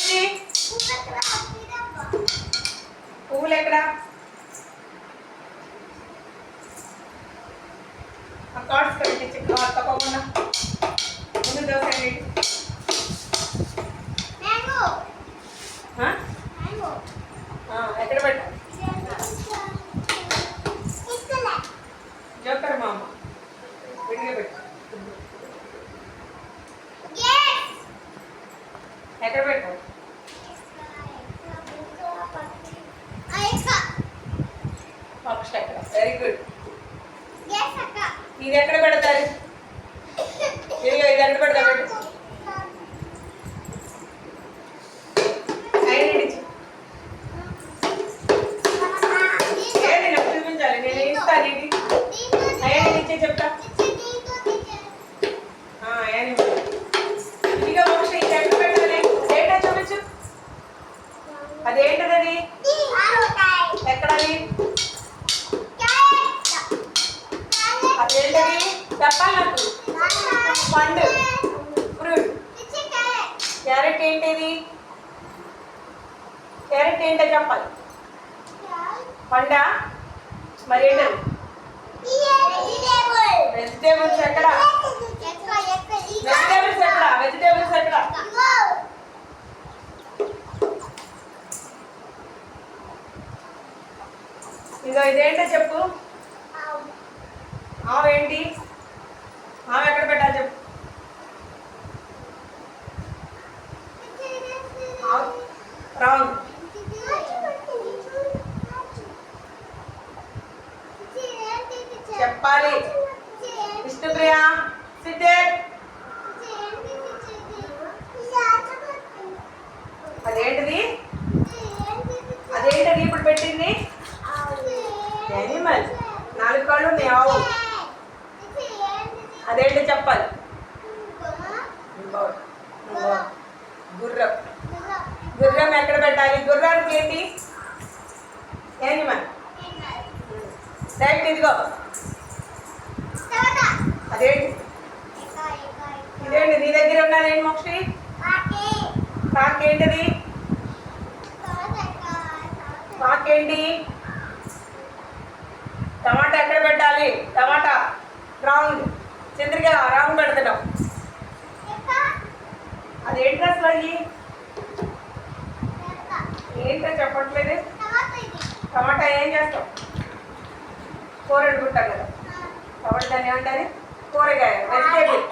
ఏంటిది? పువ్వులు ఎక్కడ? ఆ కార్డ్స్ కట్టి తప్పకుండా ముందు దోశ ఎక్కడ పెట్టా? జోకర్ మామ విడిగా పెట్టు. ఎక్కడ పెట్టావు? పక్షి ఎక్కడ? Very good. ఇది ఎక్కడ పెడతారు? ఇది ఎక్కడ పెడతా? పెట్టు. ఏది నాకు చూపించాలి, నేను ఇస్తాను. ఇది అయ్యాన్ని ఇచ్చే చెప్తా. ఇదిగా మోక్ష ఇది ఎక్కడ పెట్టాలి? ఏంటో చూపించు. అదేంటది? ఎక్కడది? అదేంటది చెప్పాలి నాకు. పండు, ఫ్రూట్. క్యారెట్ ఏంటిది? క్యారెట్ ఏంటో చెప్పాలి. పండా? మరి ఏంటది? వెజిటేబుల్స్ ఎక్కడ? వెజిటేబుల్స్ ఎక్కడ? వెజిటేబుల్స్ ఎక్కడ? ఇదో ఇదేంటో చెప్పు. ఆవేంటి? ఆమె ఎక్కడ పెట్టాలి చెప్పు. రాంగ్. చెప్పాలి. విష్ణుప్రియ సిద్ధేట్. అదేంటిది? అదేంటది ఇప్పుడు పెట్టింది? యానిమల్. 4 కాళ్ళు ఉన్నాయి. ఆవు. అదేంటి చెప్పాలి. గుర్రం. గుర్రం ఎక్కడ పెట్టాలి? గుర్రానికి ఏంటి? యానిమల్. రైట్. ఇదిగో అదేంటి? ఇదేంటి నీ దగ్గర ఉన్నదేంటి మోక్షి? కాకేంటిది? కాకేంటి? టమాటా ఎక్కడ పెట్టాలి? టమాటా రాంగ్. చంద్రిక రాంగ్ పెడుతున్నాం. అదేంటి అసలు? అయ్యి ఏంటో చెప్పట్లేదు. టమాటా ఏం చేస్తాం? కూర వండుకుంటాం కదా. కాబట్టి దాన్ని ఏమంటారు? కూరగాయ. వెజిటేబుల్.